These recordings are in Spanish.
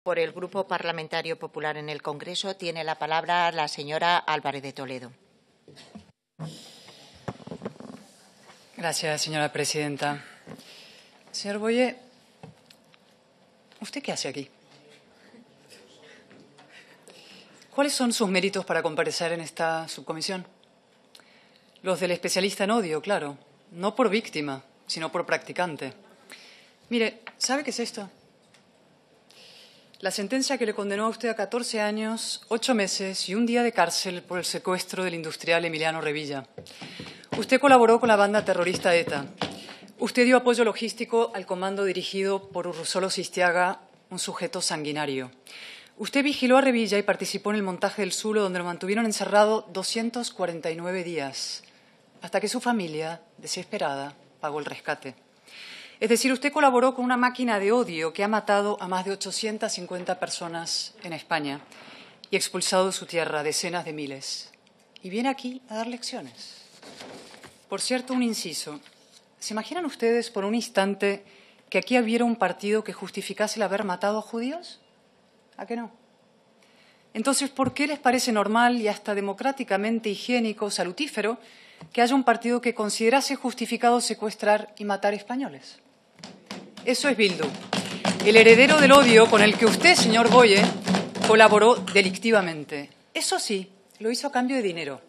Por el Grupo Parlamentario Popular en el Congreso tiene la palabra la señora Álvarez de Toledo. Gracias, señora presidenta. Señor Boye, ¿usted qué hace aquí? ¿Cuáles son sus méritos para comparecer en esta subcomisión? Los del especialista en odio, claro. No por víctima, sino por practicante. Mire, ¿sabe qué es esto? La sentencia que le condenó a usted a 14 años, 8 meses y un día de cárcel por el secuestro del industrial Emiliano Revilla. Usted colaboró con la banda terrorista ETA. Usted dio apoyo logístico al comando dirigido por Urruzulo Sistiaga, un sujeto sanguinario. Usted vigiló a Revilla y participó en el montaje del Zulo, donde lo mantuvieron encerrado 249 días, hasta que su familia, desesperada, pagó el rescate. Es decir, usted colaboró con una máquina de odio que ha matado a más de 850 personas en España y expulsado de su tierra decenas de miles. Y viene aquí a dar lecciones. Por cierto, un inciso. ¿Se imaginan ustedes por un instante que aquí hubiera un partido que justificase el haber matado a judíos? ¿A qué no? Entonces, ¿por qué les parece normal y hasta democráticamente higiénico, salutífero, que haya un partido que considerase justificado secuestrar y matar españoles? Eso es Bildu, el heredero del odio con el que usted, señor Boye, colaboró delictivamente. Eso sí, lo hizo a cambio de dinero.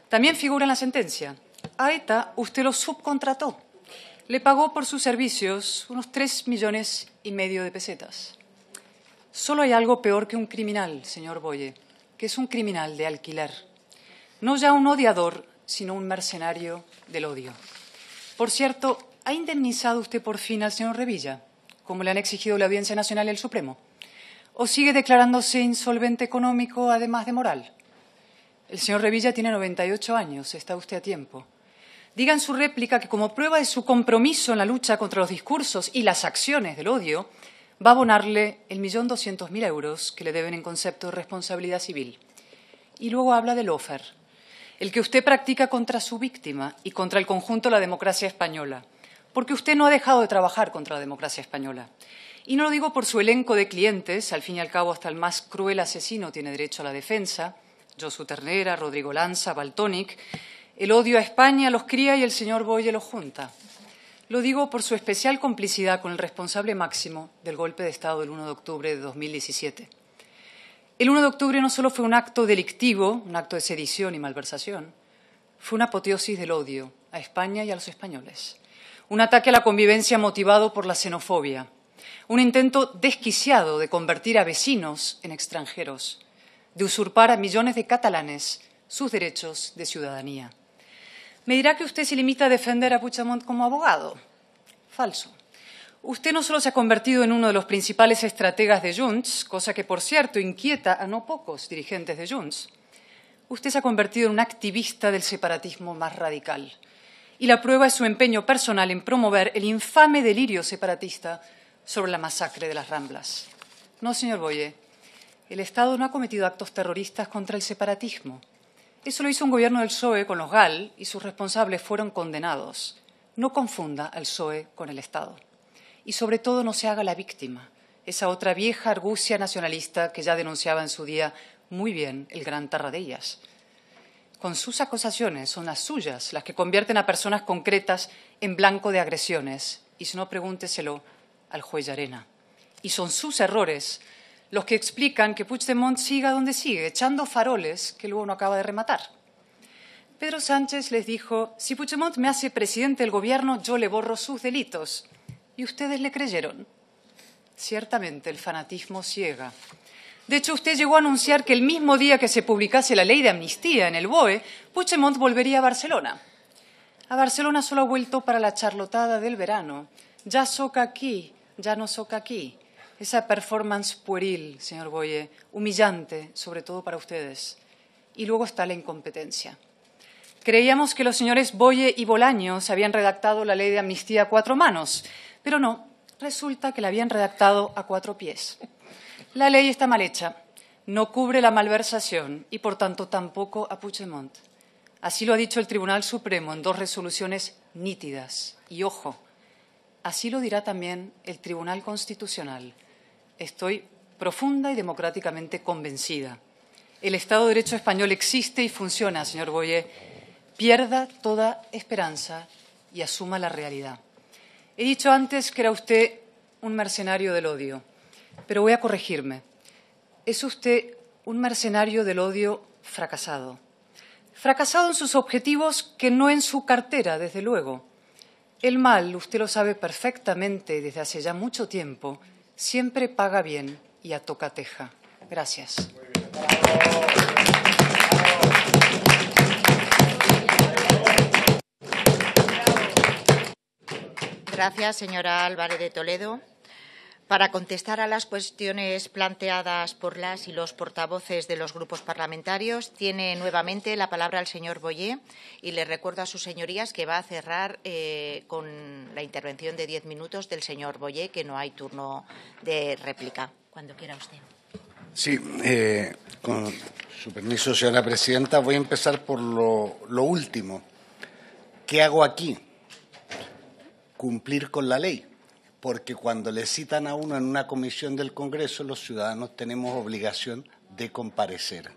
También figura en la sentencia. A ETA usted lo subcontrató. Le pagó por sus servicios unos 3,5 millones de pesetas. Solo hay algo peor que un criminal, señor Boye, que es un criminal de alquiler. No ya un odiador, sino un mercenario del odio. Por cierto, ¿ha indemnizado usted por fin al señor Revilla, como le han exigido la Audiencia Nacional y el Supremo? ¿O sigue declarándose insolvente económico, además de moral? El señor Revilla tiene 98 años, está usted a tiempo. Diga en su réplica que, como prueba de su compromiso en la lucha contra los discursos y las acciones del odio, va a abonarle el 1.200.000 euros que le deben en concepto de responsabilidad civil. Y luego habla del lawfare, el que usted practica contra su víctima y contra el conjunto de la democracia española, porque usted no ha dejado de trabajar contra la democracia española. Y no lo digo por su elenco de clientes, al fin y al cabo hasta el más cruel asesino tiene derecho a la defensa, Josu Ternera, Rodrigo Lanza, Valtònyc. El odio a España los cría y el señor Boye los junta. Lo digo por su especial complicidad con el responsable máximo del golpe de Estado del 1 de octubre de 2017. El 1 de octubre no solo fue un acto delictivo, un acto de sedición y malversación, fue una apoteosis del odio a España y a los españoles. Un ataque a la convivencia motivado por la xenofobia. Un intento desquiciado de convertir a vecinos en extranjeros, de usurpar a millones de catalanes sus derechos de ciudadanía. Me dirá que usted se limita a defender a Puigdemont como abogado. Falso. Usted no solo se ha convertido en uno de los principales estrategas de Junts, cosa que, por cierto, inquieta a no pocos dirigentes de Junts. Usted se ha convertido en un activista del separatismo más radical. Y la prueba es su empeño personal en promover el infame delirio separatista sobre la masacre de las Ramblas. No, señor Boye, el Estado no ha cometido actos terroristas contra el separatismo. Eso lo hizo un gobierno del PSOE con los GAL y sus responsables fueron condenados. No confunda al PSOE con el Estado. Y sobre todo no se haga la víctima, esa otra vieja argucia nacionalista que ya denunciaba en su día muy bien el gran Tarradellas. Con sus acusaciones son las suyas las que convierten a personas concretas en blanco de agresiones. Y si no, pregúnteselo al juez Llarena. Y son sus errores los que explican que Puigdemont siga donde sigue, echando faroles que luego no acaba de rematar. Pedro Sánchez les dijo, si Puigdemont me hace presidente del gobierno, yo le borro sus delitos. ¿Y ustedes le creyeron? Ciertamente el fanatismo ciega. De hecho, usted llegó a anunciar que el mismo día que se publicase la ley de amnistía en el BOE, Puigdemont volvería a Barcelona. A Barcelona solo ha vuelto para la charlotada del verano. Ya soca aquí, ya no soca aquí. Esa performance pueril, señor Boye, humillante, sobre todo para ustedes. Y luego está la incompetencia. Creíamos que los señores Boye y Bolaños habían redactado la ley de amnistía a 4 manos, pero no, resulta que la habían redactado a 4 pies. La ley está mal hecha, no cubre la malversación y, por tanto, tampoco a Puigdemont. Así lo ha dicho el Tribunal Supremo en 2 resoluciones nítidas. Y, ojo, así lo dirá también el Tribunal Constitucional. Estoy profunda y democráticamente convencida. El Estado de Derecho español existe y funciona, señor Boyer. Pierda toda esperanza y asuma la realidad. He dicho antes que era usted un mercenario del odio, pero voy a corregirme. Es usted un mercenario del odio fracasado. Fracasado en sus objetivos, que no en su cartera, desde luego. El mal, usted lo sabe perfectamente desde hace ya mucho tiempo, siempre paga bien y a tocateja. Gracias. Gracias, señora Álvarez de Toledo. Para contestar a las cuestiones planteadas por las y los portavoces de los grupos parlamentarios, tiene nuevamente la palabra el señor Boyer y le recuerdo a sus señorías que va a cerrar con la intervención de 10 minutos del señor Boyer, que no hay turno de réplica. Cuando quiera usted. Sí, con su permiso, señora presidenta, voy a empezar por lo último. ¿Qué hago aquí? Cumplir con la ley, porque cuando le citan a uno en una comisión del Congreso, los ciudadanos tenemos obligación de comparecer.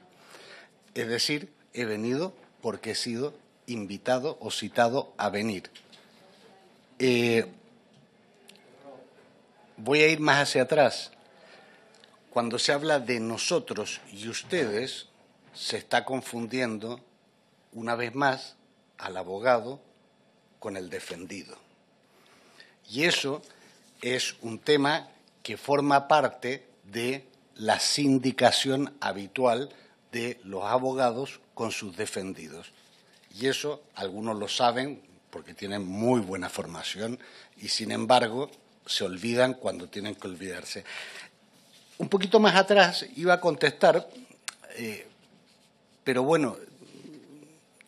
Es decir, he venido porque he sido invitado o citado a venir. Voy a ir más hacia atrás. Cuando se habla de nosotros y ustedes, se está confundiendo, una vez más, al abogado con el defendido. Y eso es un tema que forma parte de la sindicación habitual de los abogados con sus defendidos. Y eso algunos lo saben porque tienen muy buena formación y, sin embargo, se olvidan cuando tienen que olvidarse. Un poquito más atrás iba a contestar, pero bueno,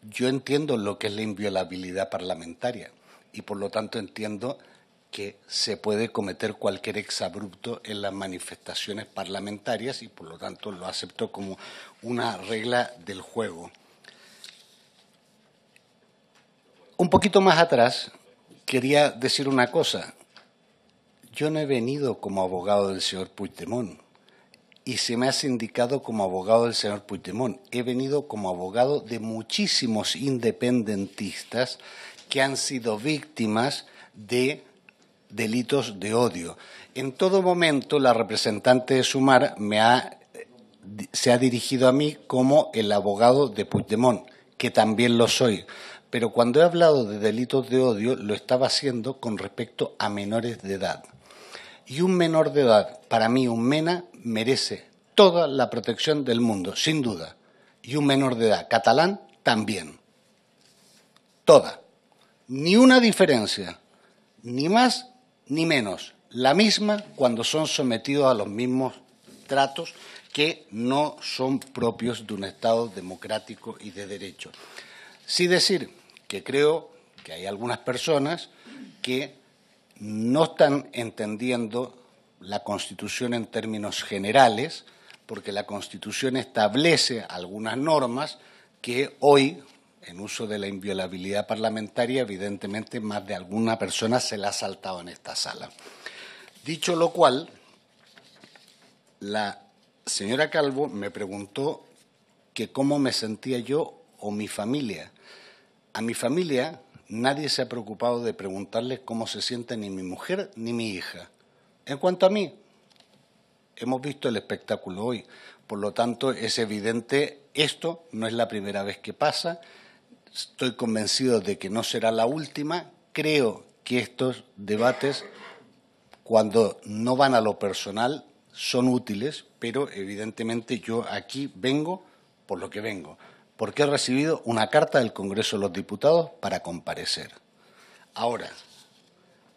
yo entiendo lo que es la inviolabilidad parlamentaria y, por lo tanto, entiendo que se puede cometer cualquier exabrupto en las manifestaciones parlamentarias y, por lo tanto, lo acepto como una regla del juego. Un poquito más atrás quería decir una cosa. Yo no he venido como abogado del señor Puigdemont y se me ha sindicado como abogado del señor Puigdemont. He venido como abogado de muchísimos independentistas que han sido víctimas de delitos de odio. En todo momento, la representante de Sumar se ha dirigido a mí como el abogado de Puigdemont, que también lo soy. Pero cuando he hablado de delitos de odio, lo estaba haciendo con respecto a menores de edad. Y un menor de edad, para mí, un MENA, merece toda la protección del mundo, sin duda. Y un menor de edad catalán también. Toda. Ni una diferencia, ni más ni menos, la misma cuando son sometidos a los mismos tratos que no son propios de un Estado democrático y de derecho. Sí decir que creo que hay algunas personas que no están entendiendo la Constitución en términos generales, porque la Constitución establece algunas normas que hoy, en uso de la inviolabilidad parlamentaria, evidentemente más de alguna persona se la ha saltado en esta sala. Dicho lo cual, la señora Calvo me preguntó que cómo me sentía yo o mi familia. A mi familia nadie se ha preocupado de preguntarles cómo se siente ni mi mujer ni mi hija. En cuanto a mí, hemos visto el espectáculo hoy. Por lo tanto, es evidente, esto no es la primera vez que pasa. Estoy convencido de que no será la última. Creo que estos debates, cuando no van a lo personal, son útiles, pero evidentemente yo aquí vengo por lo que vengo, porque he recibido una carta del Congreso de los Diputados para comparecer. Ahora,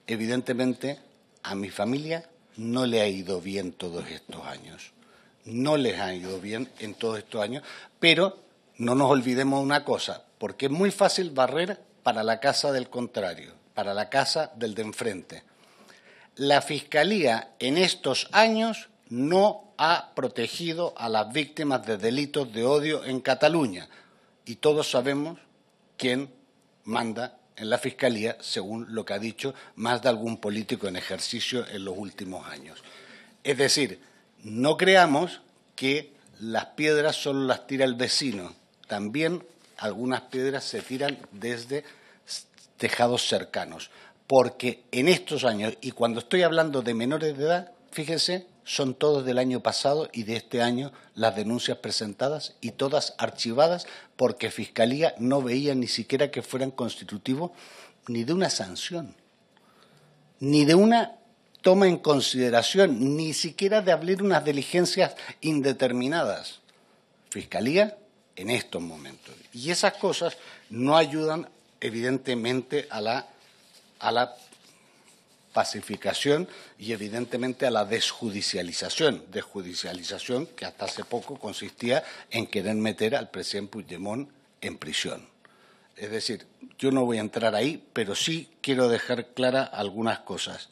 evidentemente, a mi familia no le ha ido bien todos estos años. No les ha ido bien en todos estos años, pero no nos olvidemos de una cosa, porque es muy fácil barrer para la casa del contrario, para la casa del de enfrente. La Fiscalía en estos años no ha protegido a las víctimas de delitos de odio en Cataluña y todos sabemos quién manda en la Fiscalía, según lo que ha dicho más de algún político en ejercicio en los últimos años. Es decir, no creamos que las piedras solo las tira el vecino. También algunas piedras se tiran desde tejados cercanos. Porque en estos años, y cuando estoy hablando de menores de edad, fíjense, son todos del año pasado y de este año las denuncias presentadas y todas archivadas porque Fiscalía no veía ni siquiera que fueran constitutivos ni de una sanción, ni de una toma en consideración, ni siquiera de abrir unas diligencias indeterminadas. Fiscalía en estos momentos. Y esas cosas no ayudan, evidentemente, a la pacificación y, evidentemente, a la desjudicialización. Desjudicialización que hasta hace poco consistía en querer meter al presidente Puigdemont en prisión. Es decir, yo no voy a entrar ahí, pero sí quiero dejar claras algunas cosas.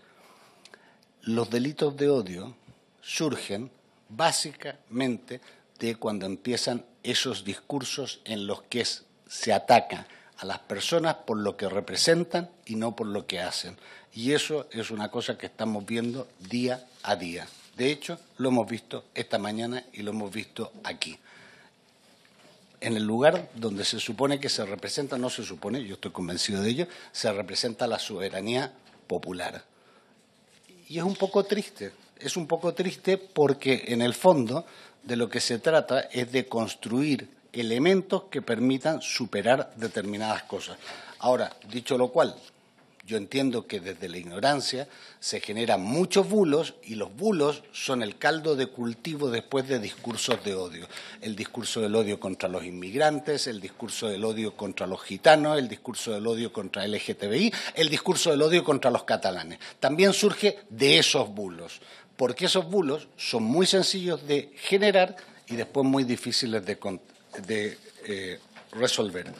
Los delitos de odio surgen básicamente de cuando empiezan esos discursos en los que se ataca a las personas por lo que representan y no por lo que hacen. Y eso es una cosa que estamos viendo día a día. De hecho, lo hemos visto esta mañana y lo hemos visto aquí. En el lugar donde se supone que se representa, no se supone, yo estoy convencido de ello, se representa la soberanía popular. Y es un poco triste porque en el fondo de lo que se trata es de construir elementos que permitan superar determinadas cosas. Ahora, dicho lo cual, yo entiendo que desde la ignorancia se generan muchos bulos y los bulos son el caldo de cultivo después de discursos de odio. El discurso del odio contra los inmigrantes, el discurso del odio contra los gitanos, el discurso del odio contra el LGTBI, el discurso del odio contra los catalanes. También surge de esos bulos, porque esos bulos son muy sencillos de generar y después muy difíciles de resolver.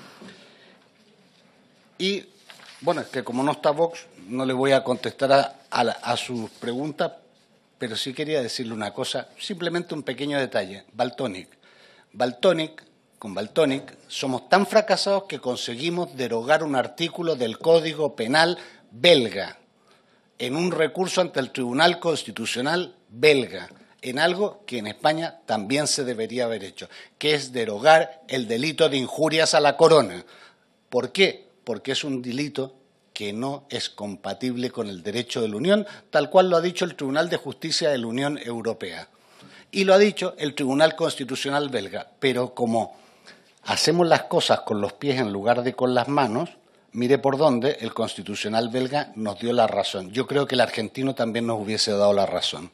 Y bueno, es que como no está Vox, no le voy a contestar a sus preguntas, pero sí quería decirle una cosa, simplemente un pequeño detalle. Con Valtònyc somos tan fracasados que conseguimos derogar un artículo del Código Penal belga en un recurso ante el Tribunal Constitucional belga, en algo que en España también se debería haber hecho, que es derogar el delito de injurias a la corona. ¿Por qué? Porque es un delito que no es compatible con el derecho de la Unión, tal cual lo ha dicho el Tribunal de Justicia de la Unión Europea. Y lo ha dicho el Tribunal Constitucional belga. Pero como hacemos las cosas con los pies en lugar de con las manos, mire por dónde el Constitucional belga nos dio la razón. Yo creo que el argentino también nos hubiese dado la razón.